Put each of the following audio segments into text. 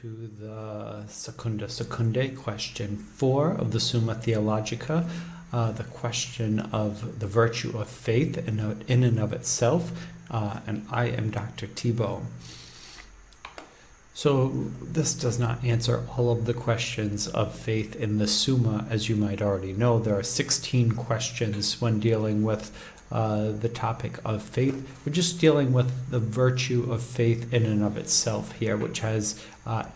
to the secunda secundae, question 4 of the Summa Theologica, the question of the virtue of faith in and of itself, and I am Dr. Thibault. So this does not answer all of the questions of faith in the Summa, as you might already know. There are 16 questions when dealing with the topic of faith. We're just dealing with the virtue of faith in and of itself here, which has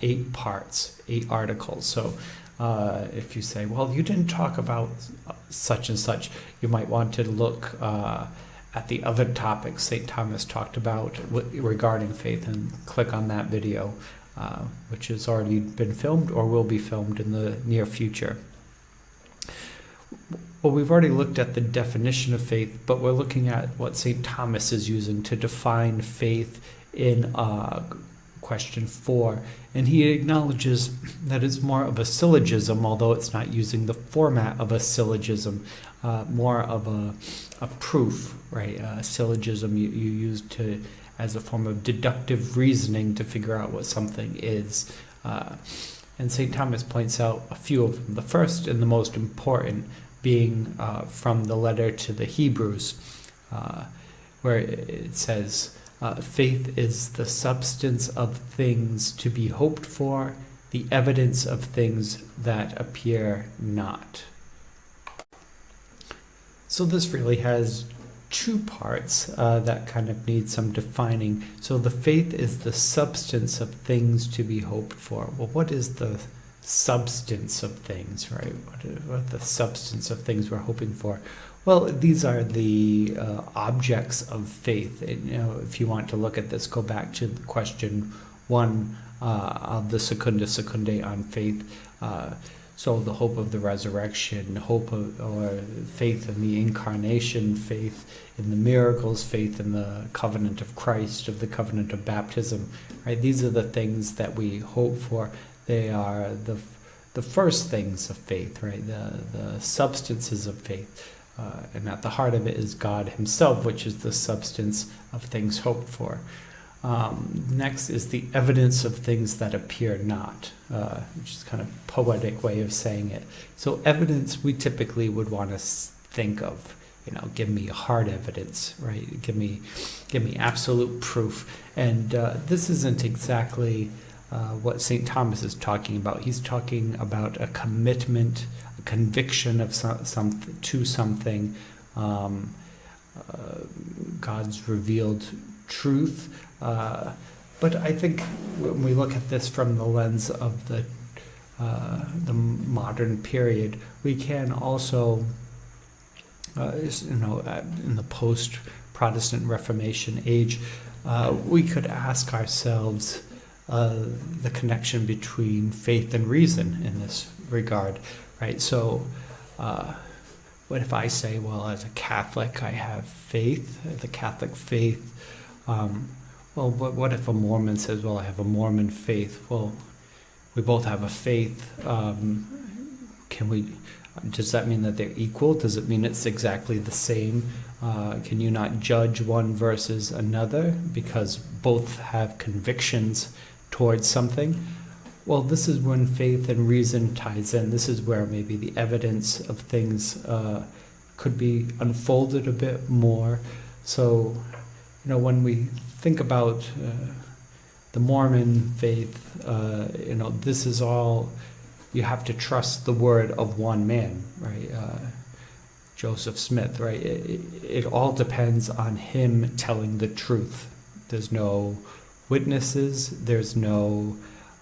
8 parts, 8 articles. So if you say, well, you didn't talk about such and such, you might want to look at the other topics St. Thomas talked about regarding faith and click on that video, which has already been filmed or will be filmed in the near future. Well, we've already looked at the definition of faith, but we're looking at what St. Thomas is using to define faith in question 4. And he acknowledges that it's more of a syllogism, although it's not using the format of a syllogism, more of a proof, right? A syllogism you use as a form of deductive reasoning to figure out what something is. And St. Thomas points out a few of them. The first and the most important being from the letter to the Hebrews, where it says, faith is the substance of things to be hoped for, the evidence of things that appear not. So this really has 2 parts that kind of need some defining. So the faith is the substance of things to be hoped for. Well, what is the substance of things, right? What the substance of things we're hoping for? Well, these are the objects of faith. And, if you want to look at this, go back to question 1 of the secunda secundae on faith. So the hope of the resurrection, or faith in the incarnation, faith in the miracles, faith in the covenant of Christ, of the covenant of baptism, right? These are the things that we hope for. They are the first things of faith, right? The substances of faith. And at the heart of it is God himself, which is the substance of things hoped for. Next is the evidence of things that appear not, which is kind of a poetic way of saying it. So evidence we typically would want to think of, give me hard evidence, right? Give me absolute proof. And this isn't exactly what St. Thomas is talking about. He's talking about a commitment, a conviction of to something, God's revealed truth. But I think when we look at this from the lens of the modern period, we can also, in the post-Protestant Reformation age, we could ask ourselves the connection between faith and reason in this regard, right? So what if I say, well, as a Catholic, I have faith, the Catholic faith. Well, what if a Mormon says, well, I have a Mormon faith? Well, we both have a faith. Does that mean that they're equal? Does it mean it's exactly the same? Can you not judge one versus another because both have convictions towards something? Well, this is when faith and reason ties in. This is where maybe the evidence of things could be unfolded a bit more. So, when we think about the Mormon faith, this is all, you have to trust the word of one man, right? Joseph Smith, right? It all depends on him telling the truth. There's no witnesses, there's no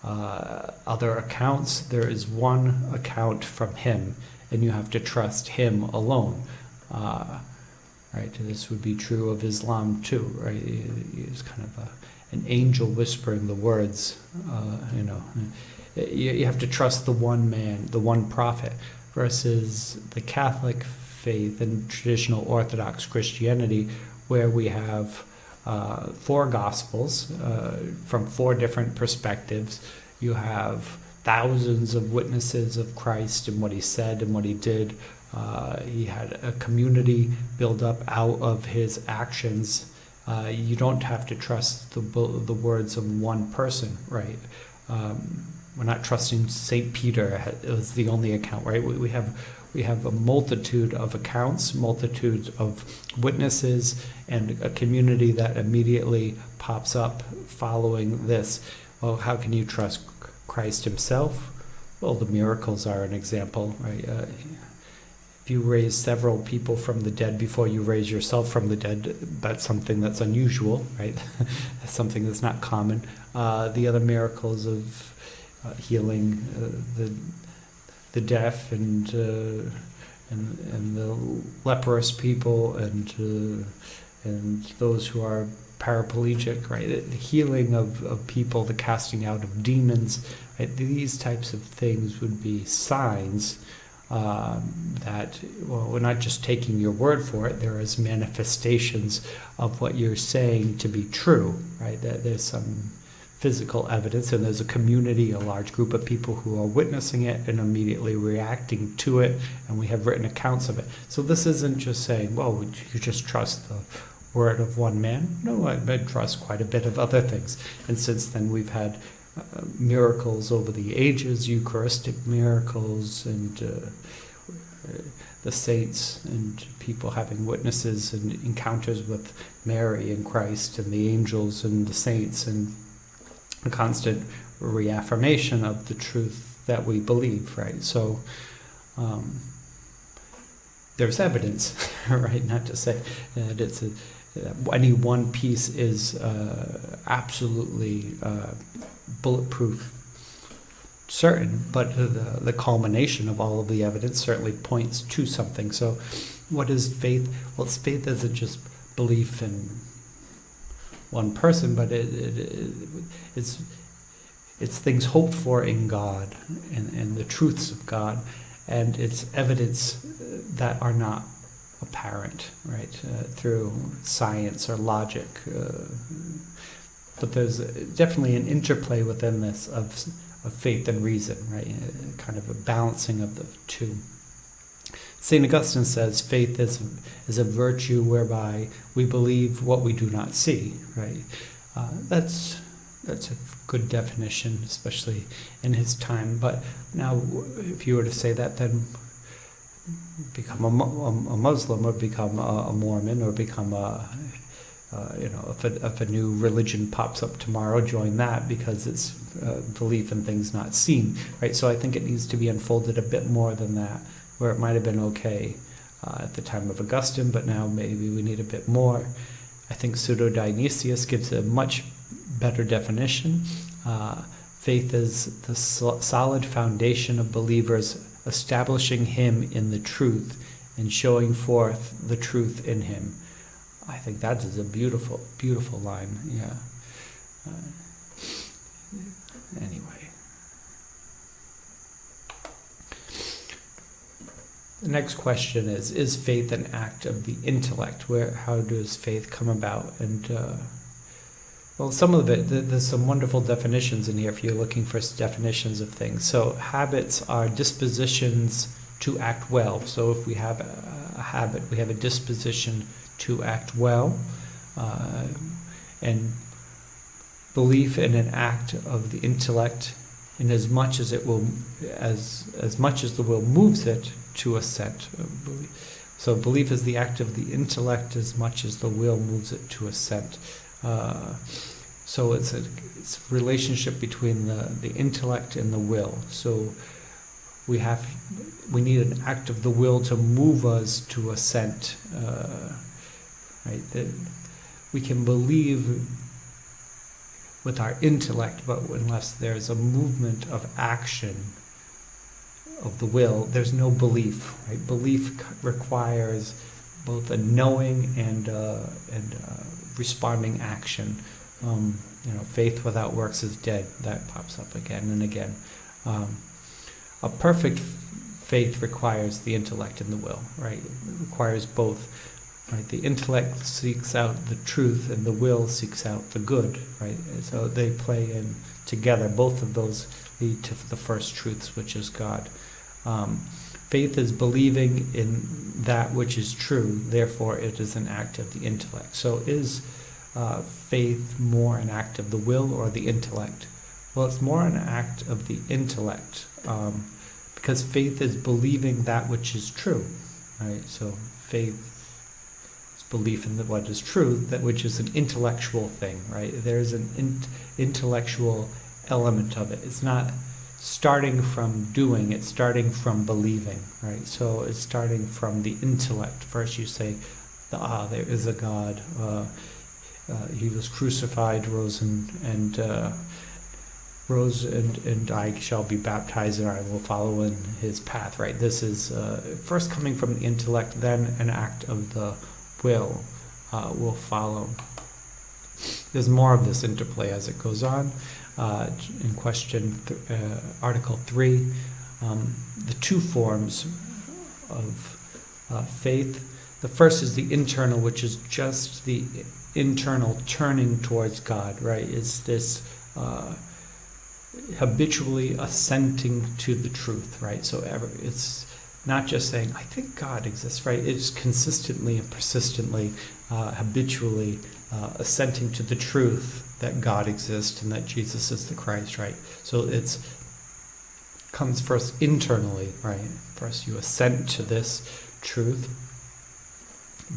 other accounts. There is one account from him, and you have to trust him alone. Right? This would be true of Islam too, right? It's kind of an angel whispering the words. You have to trust the one man, the one prophet, versus the Catholic faith and traditional Orthodox Christianity, where we have 4 Gospels from 4 different perspectives. You have thousands of witnesses of Christ and what he said and what he did. He had a community build up out of his actions. You don't have to trust the words of one person, right? We're not trusting St. Peter as the only account, right? We have a multitude of accounts, multitude of witnesses, and a community that immediately pops up following this. Well, how can you trust Christ himself? Well, the miracles are an example, right? If you raise several people from the dead before you raise yourself from the dead, that's something that's unusual, right? That's something that's not common. The other miracles of healing the deaf and the leprous people and those who are paraplegic, right? The healing of people, the casting out of demons, right? These types of things would be signs that, well, we're not just taking your word for it. There is manifestations of what you're saying to be true, right? That there's some physical evidence, and there's a community, a large group of people who are witnessing it and immediately reacting to it, and we have written accounts of it. So this isn't just saying, well, you just trust the word of one man. No, I trust quite a bit of other things. And since then we've had miracles over the ages, Eucharistic miracles, and the saints and people having witnesses and encounters with Mary and Christ and the angels and the saints, and a constant reaffirmation of the truth that we believe, right? So there's evidence, right? Not to say that it's any one piece is absolutely bulletproof certain, but the culmination of all of the evidence certainly points to something. So what is faith? Well, faith isn't just belief in one person, but it's things hoped for in God and the truths of God, and it's evidence that are not apparent, right, through science or logic. But there's definitely an interplay within this of faith and reason, right? Kind of a balancing of the two. St. Augustine says faith is a virtue whereby we believe what we do not see, right? That's a good definition, especially in his time. But now, if you were to say that, then become a Muslim, or become a Mormon, or become if a new religion pops up tomorrow, join that, because it's belief in things not seen, right? So I think it needs to be unfolded a bit more than that, where it might have been okay at the time of Augustine, but now maybe we need a bit more. I think Pseudo-Dionysius gives a much better definition. Faith is the solid foundation of believers, establishing him in the truth and showing forth the truth in him. I think that is a beautiful, beautiful line. Yeah. Anyway. The next question is faith an act of the intellect? How does faith come about? And well, some of it, there's some wonderful definitions in here if you're looking for definitions of things. So habits are dispositions to act well. So if we have a habit, we have a disposition to act well, and belief in an act of the intellect, in as much as it will, as much as the will moves it to assent. So belief is the act of the intellect as much as the will moves it to assent. So it's a relationship between the intellect and the will. So we need an act of the will to move us to assent. Right? That we can believe with our intellect, but unless there's a movement of action of the will, there's no belief. Right? Belief requires both a knowing and responding action. Faith without works is dead. That pops up again and again. A perfect faith requires the intellect and the will. Right? It requires both. Right, the intellect seeks out the truth, and the will seeks out the good. Right, and so they play in together. Both of those lead to the first truths, which is God. Faith is believing in that which is true. Therefore, it is an act of the intellect. So, is faith more an act of the will or the intellect? Well, it's more an act of the intellect, because faith is believing that which is true, right? So faith is belief in what is true, that which is an intellectual thing, right? There's an intellectual element of it. It's not starting from doing, it's starting from believing, right? So it's starting from the intellect. First you say, there is a God, he was crucified, rose and I shall be baptized and I will follow in his path, right? This is first coming from the intellect, then an act of the will follow. There's more of this interplay as it goes on. In Article 3, the two forms of faith. The first is the internal, which is just the internal turning towards God, right? It's this habitually assenting to the truth, right? So it's not just saying, I think God exists, right? It's consistently and persistently, habitually assenting to the truth that God exists and that Jesus is the Christ, right? So it's comes first internally, right? First you assent to this truth,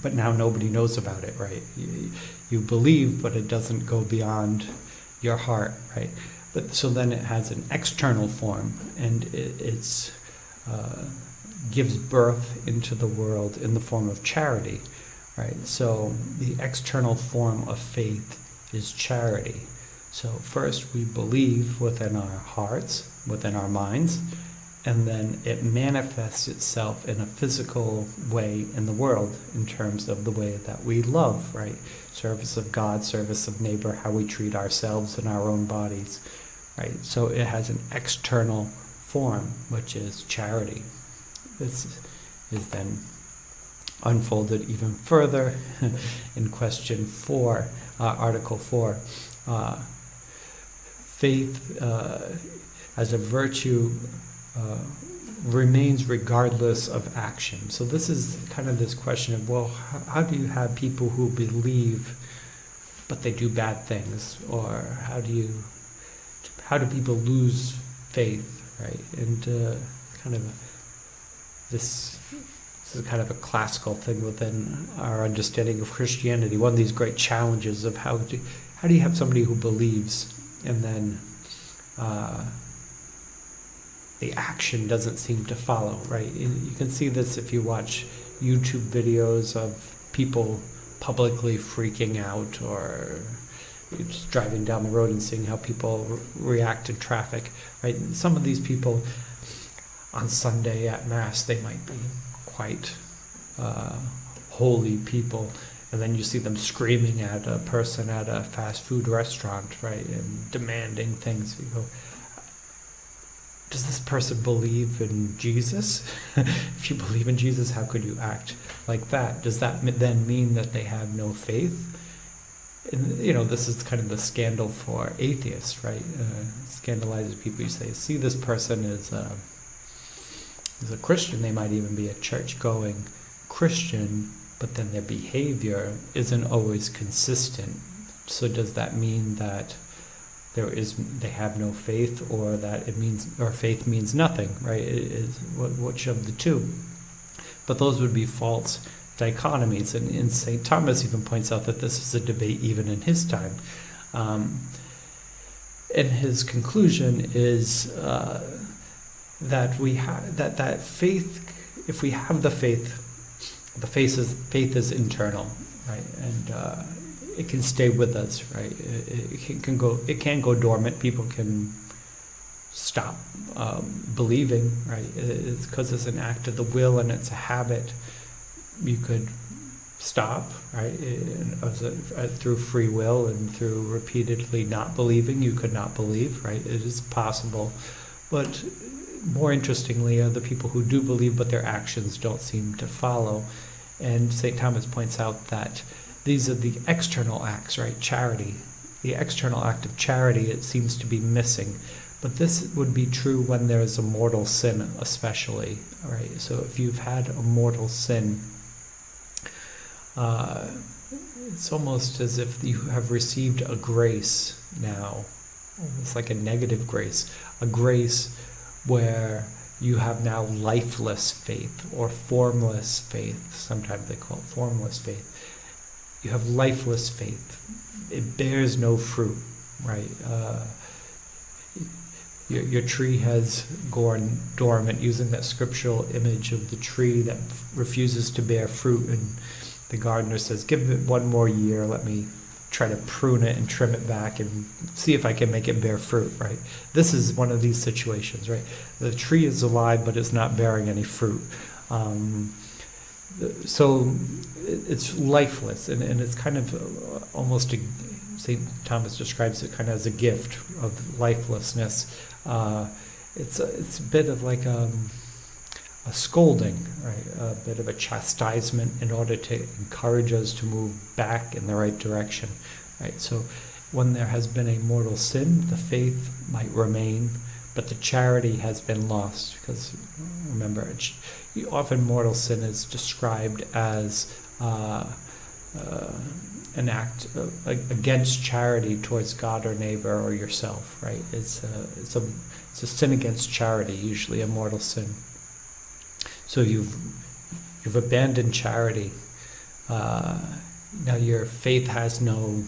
but now nobody knows about it, right? You believe, but it doesn't go beyond your heart, right? But so then it has an external form, and it's gives birth into the world in the form of charity, right? So the external form of faith is charity. So first we believe within our hearts, within our minds, and then it manifests itself in a physical way in the world in terms of the way that we love, right? Service of God, service of neighbor, how we treat ourselves and our own bodies, right? So it has an external form, which is charity. This is then unfolded even further in question 4, Article 4. Faith as a virtue remains regardless of action. So this is kind of this question of, well, how do you have people who believe but they do bad things? Or how do people lose faith, right? And this is kind of a classical thing within our understanding of Christianity. One of these great challenges of how do you have somebody who believes and then the action doesn't seem to follow, right? You can see this if you watch YouTube videos of people publicly freaking out, or you're just driving down the road and seeing how people react in traffic, right? And some of these people on Sunday at Mass, they might be quite holy people, and then you see them screaming at a person at a fast food restaurant, right, and demanding things. You go, does this person believe in Jesus? If you believe in Jesus, how could you act like that? Does that then mean that they have no faith? And, this is kind of the scandal for atheists, right? Scandalizes people. You say, see, this person is a Christian. They might even be a church-going Christian, but then their behavior isn't always consistent. So does that mean that they have no faith, or that faith means nothing, right? Which of the two? But those would be false dichotomies, and St. Thomas even points out that this is a debate even in his time. And his conclusion is that we have that faith. If we have the faith is internal, right? And it can stay with us, right? It can go dormant. People can stop believing, right? It's because it's an act of the will and it's a habit. You could stop, right? Through free will and through repeatedly not believing, you could not believe, right? It is possible. But more interestingly are the people who do believe, but their actions don't seem to follow. And St. Thomas points out that these are the external acts, right? Charity. The external act of charity, it seems to be missing. But this would be true when there is a mortal sin, especially, right? So if you've had a mortal sin, it's almost as if you have received a grace now, almost like a negative grace, a grace where you have now lifeless faith or formless faith. Sometimes they call it formless faith. You have lifeless faith. It bears no fruit, right? Your tree has gone dormant, using that scriptural image of the tree that refuses to bear fruit, and the gardener says, give it one more year, let me try to prune it and trim it back and see if I can make it bear fruit, right? This is one of these situations, right? The tree is alive, but it's not bearing any fruit. So it's lifeless, and it's kind of almost, St. Thomas describes it kind of as a gift of lifelessness. It's a bit of like a scolding, right? A bit of a chastisement in order to encourage us to move back in the right direction, right? So when there has been a mortal sin, the faith might remain, but the charity has been lost, because remember, often mortal sin is described as an act against charity towards God or neighbor or yourself, right? It's a sin against charity, usually a mortal sin. So you've abandoned charity. Now your faith has no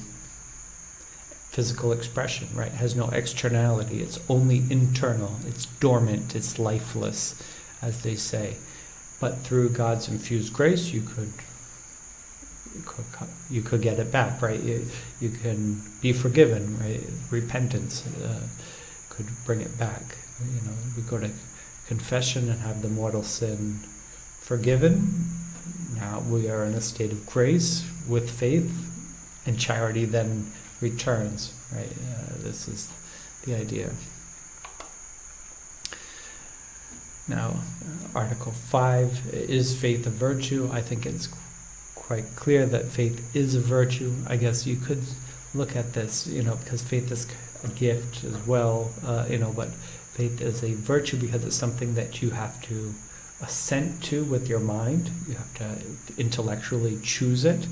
physical expression, right? It has no externality. It's only internal. It's dormant. It's lifeless, as they say. But through God's infused grace, you could get it back, right? You can be forgiven, right? Repentance could bring it back. We go to confession and have the mortal sin forgiven. Now we are in a state of grace with faith, and charity then returns, right? This is the idea. Now, Article 5, is faith a virtue? I think it's quite clear that faith is a virtue. I guess you could look at this, because faith is a gift as well, but faith is a virtue because it's something that you have to assent to with your mind. You have to intellectually choose it.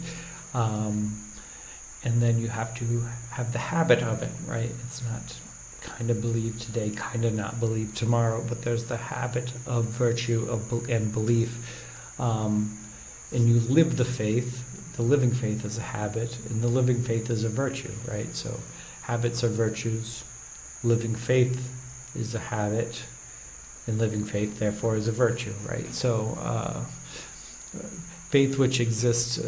And then you have to have the habit of it, right? It's not kind of believe today, kind of not believe tomorrow, but there's the habit of virtue and belief. And you live the faith. The living faith is a habit, and the living faith is a virtue, right? So habits are virtues. Living faith is a habit, and living faith, therefore, is a virtue, right? So faith which exists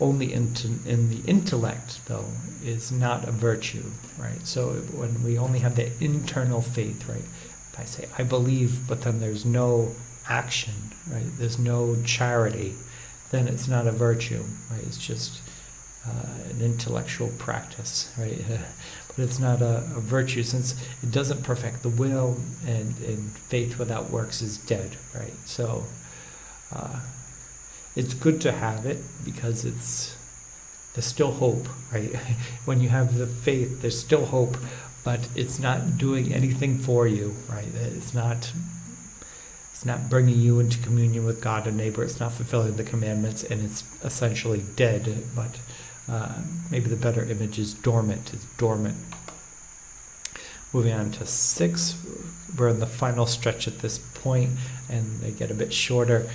only in the intellect, though, is not a virtue, right? So when we only have the internal faith, right? If I say, I believe, but then there's no action, right? There's no charity, then it's not a virtue, right? It's just an intellectual practice, right? But it's not a virtue, since it doesn't perfect the will, and faith without works is dead, right? So it's good to have it because there's still hope, right? When you have the faith, there's still hope, but it's not doing anything for you, right? It's not bringing you into communion with God and neighbor. It's not fulfilling the commandments, and it's essentially dead. But maybe the better image is dormant. It's dormant. Moving on to 6, we're in the final stretch at this point, and they get a bit shorter.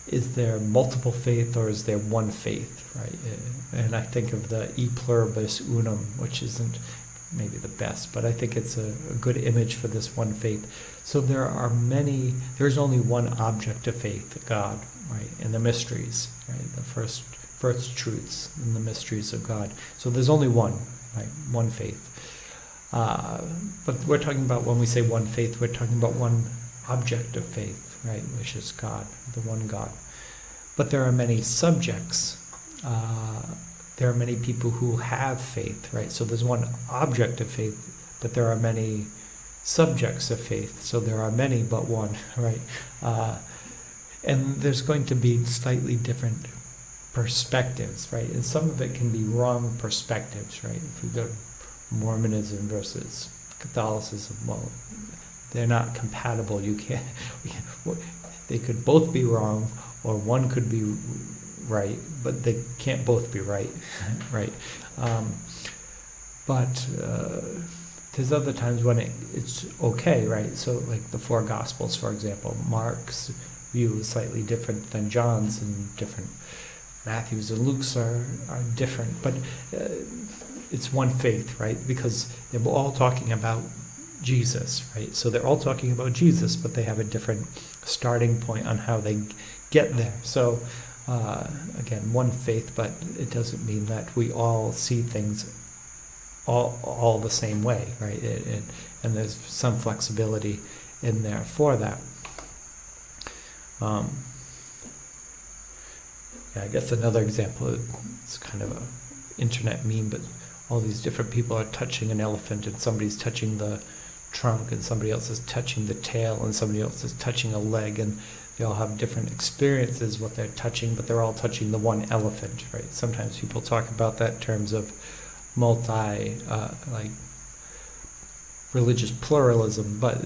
Is there multiple faith, or is there one faith, right? And I think of the e pluribus unum, which isn't maybe the best, but I think it's a good image for this one faith. So there's only one object of faith, God, right? And the mysteries, right? The first truths and the mysteries of God. So there's only one, right? One faith. But we're talking about, when we say one faith, we're talking about one object of faith, right? Which is God, the one God. But there are many subjects. There are many people who have faith, right? So there's one object of faith, but there are many subjects of faith. So there are many but one, right? And there's going to be slightly different perspectives, right? And some of it can be wrong perspectives, right? If we go to Mormonism versus Catholicism, well, they're not compatible. They could both be wrong, or one could be right, but they can't both be right, right? But there's other times when it's okay, right? So like the four Gospels, for example, Mark's view is slightly different than John's, and different. Matthew's and Luke's are different, but it's one faith, right? Because they're all talking about Jesus, right? So they're all talking about Jesus, but they have a different starting point on how they get there. So again, one faith, but it doesn't mean that we all see things all the same way, right? And there's some flexibility in there for that. I guess another example, it's kind of an internet meme, but all these different people are touching an elephant, and somebody's touching the trunk, and somebody else is touching the tail, and somebody else is touching a leg, and they all have different experiences what they're touching, but they're all touching the one elephant, right? Sometimes people talk about that in terms of like religious pluralism, but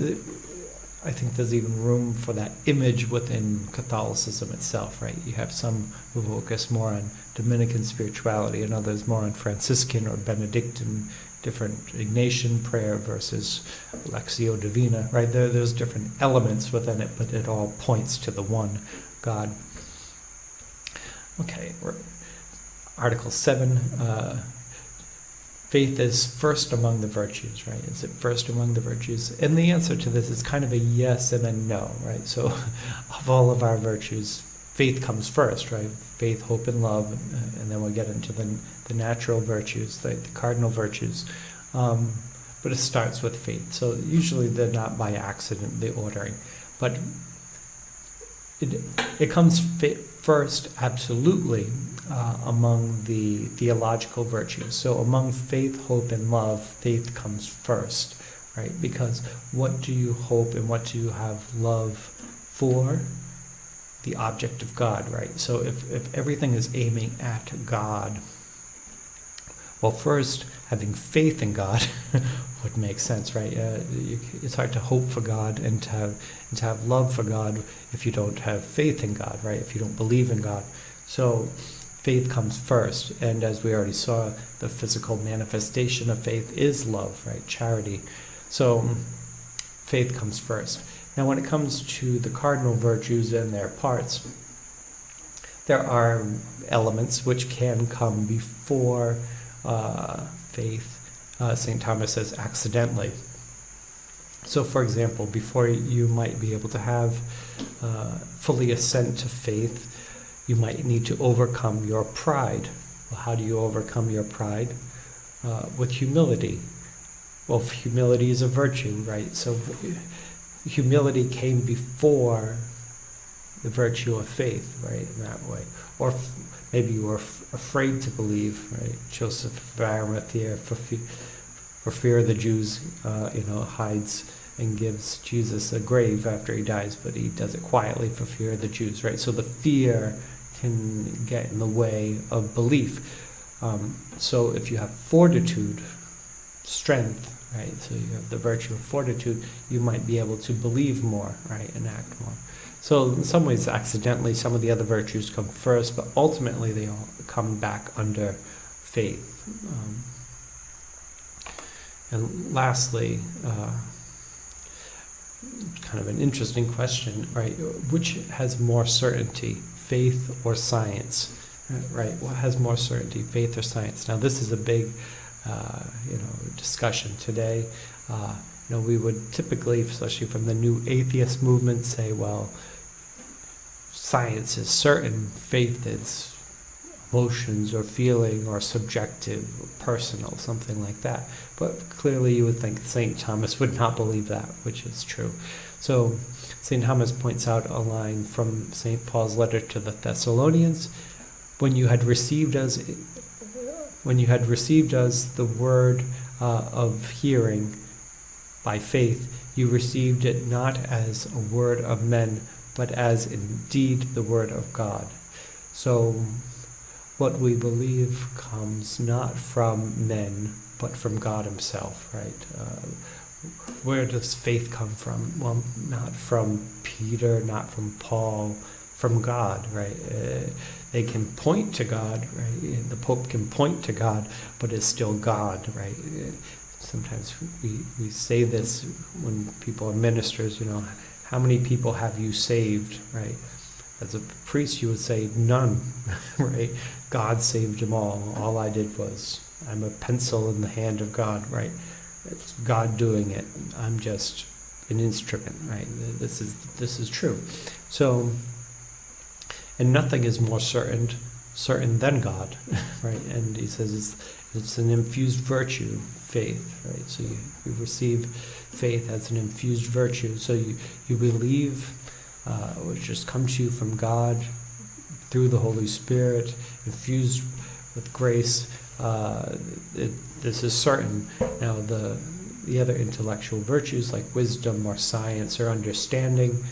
I think there's even room for that image within Catholicism itself, right? You have some who focus more on Dominican spirituality and others more on Franciscan or Benedictine, different Ignatian prayer versus Lectio Divina, right? There's different elements within it, but it all points to the one God. Okay, Article 7, faith is first among the virtues, right? Is it first among the virtues? And the answer to this is kind of a yes and a no, right? So of all of our virtues, faith comes first, right? Faith, hope, and love, and then we'll get into the natural virtues, the cardinal virtues. But it starts with faith. So usually they're not by accident, the ordering. But it comes first, absolutely, among the theological virtues. So among faith, hope, and love, faith comes first, right? Because what do you hope and what do you have love for? The object of God, right? So if everything is aiming at God, well, first, having faith in God would make sense, right? It's hard to hope for God and to have love for God if you don't have faith in God, right? If you don't believe in God. So faith comes first, and as we already saw, the physical manifestation of faith is love, right? Charity. So faith comes first. Now, when it comes to the cardinal virtues and their parts, there are elements which can come before faith. St. Thomas says accidentally. So, for example, before you might be able to have fully assent to faith, you might need to overcome your pride. Well, how do you overcome your pride? With humility. Well, humility is a virtue, right? So humility came before the virtue of faith, right, in that way. Or maybe you were afraid to believe, right? Joseph of Arimathea, for fear of the Jews, hides and gives Jesus a grave after he dies, but he does it quietly for fear of the Jews, right? So the fear can get in the way of belief. So if you have fortitude, strength, right? So you have the virtue of fortitude, you might be able to believe more, right, and act more. So in some ways, accidentally, some of the other virtues come first, but ultimately they all come back under faith. And lastly, kind of an interesting question, right? Which has more certainty, faith or science? Right? What has more certainty, faith or science? Now, this is a big discussion today. We would typically, especially from the new atheist movement, say, well, science is certain, faith is emotions or feeling or subjective or personal, something like that. But clearly you would think St. Thomas would not believe that, which is true. So St. Thomas points out a line from St. Paul's letter to the Thessalonians, when you had received us the word of hearing by faith, you received it not as a word of men, but as indeed the word of God. So what we believe comes not from men, but from God himself, right? Where does faith come from? Well, not from Peter, not from Paul, from God, right? They can point to God, right? The Pope can point to God, but it's still God, right? sometimes we say this when people are ministers, how many people have you saved, right? As a priest, you would say none, right? God saved them all. All I did was, I'm a pencil in the hand of God, right? It's God doing it. I'm just an instrument, right? This is true. So, and nothing is more certain than God, right? And he says it's an infused virtue, faith, right? So you receive faith as an infused virtue. So you believe, which just comes to you from God through the Holy Spirit, infused with grace. This is certain. Now the other intellectual virtues like wisdom or science or understanding,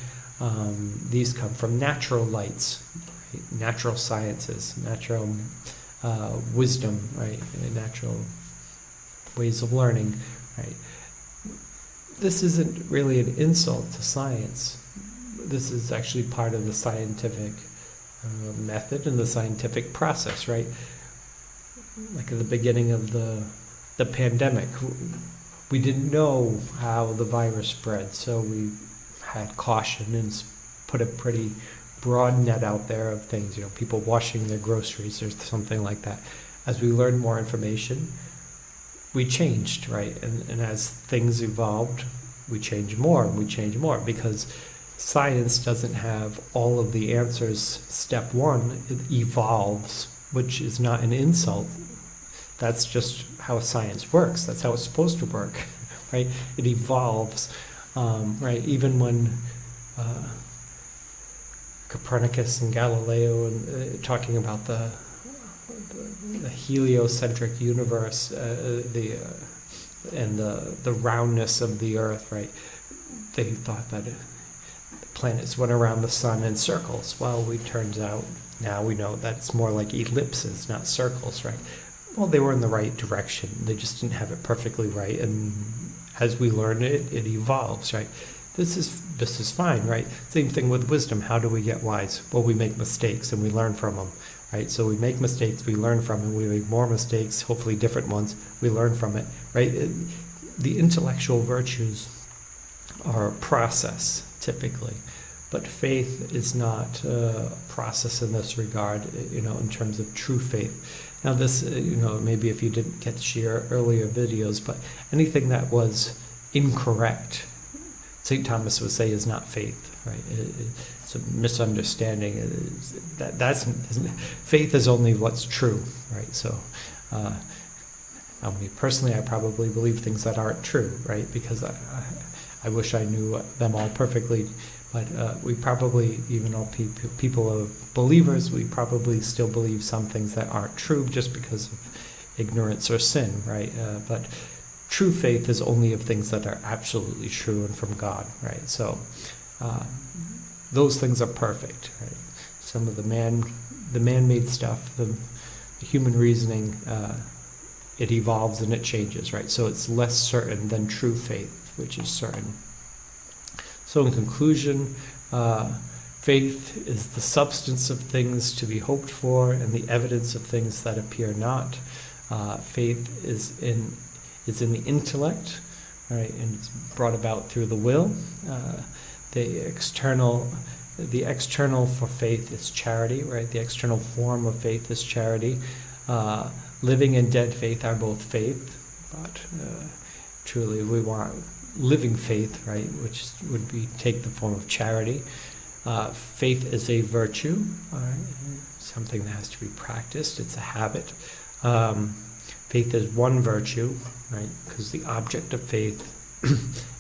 these come from natural lights, right? Natural sciences, natural wisdom, right? Natural ways of learning, right? This isn't really an insult to science. This is actually part of the scientific method and the scientific process, right? Like at the beginning of the pandemic, we didn't know how the virus spread, so we had caution and put a pretty broad net out there of things, people washing their groceries or something like that. As we learned more information, we changed, right? And as things evolved, we changed more and we changed more, because science doesn't have all of the answers. Step one, it evolves, which is not an insult. That's just how science works. That's how it's supposed to work, right? It evolves, right? Even when Copernicus and Galileo and talking about the heliocentric universe, and the roundness of the Earth, right? They thought that the planets went around the sun in circles. Well, turns out now we know that it's more like ellipses, not circles, right? Well, they were in the right direction. They just didn't have it perfectly right, and as we learn it, it evolves, right? This is fine, right? Same thing with wisdom. How do we get wise? Well, we make mistakes and we learn from them, right? So we make mistakes, we learn from them. We make more mistakes, hopefully different ones. We learn from it, right? The intellectual virtues are a process, typically. But faith is not a process in this regard, in terms of true faith. Now this, maybe if you didn't catch your earlier videos, but anything that was incorrect, St. Thomas would say, is not faith, right? It's a misunderstanding. Faith is only what's true, right? So, personally, I probably believe things that aren't true, right? Because I wish I knew them all perfectly. But we probably, even all people of believers, we probably still believe some things that aren't true just because of ignorance or sin, right? But true faith is only of things that are absolutely true and from God, right? So those things are perfect, right? Some of the man-made stuff, the human reasoning, it evolves and it changes, right? So it's less certain than true faith, which is certain. So in conclusion, faith is the substance of things to be hoped for and the evidence of things that appear not. Faith is in the intellect, right, and it's brought about through the will. The external for faith is charity, right? The external form of faith is charity. Living and dead faith are both faith, but truly we want living faith, right, which would take the form of charity. Faith is a virtue, right? Something that has to be practiced. It's a habit. Faith is one virtue, right, because the object of faith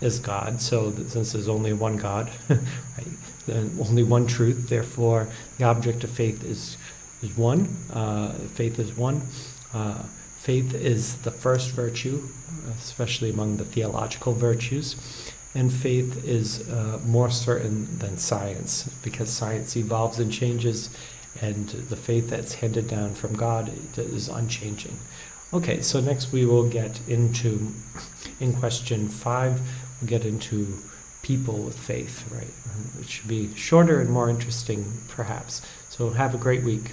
is God. So since there's only one God, right, then only one truth, therefore the object of faith is one. Faith is one. Faith is the first virtue, especially among the theological virtues, and faith is more certain than science, because science evolves and changes, and the faith that's handed down from God is unchanging. Okay, so next we will get into, in question 5, we'll get into people with faith, right? Which should be shorter and more interesting, perhaps. So have a great week.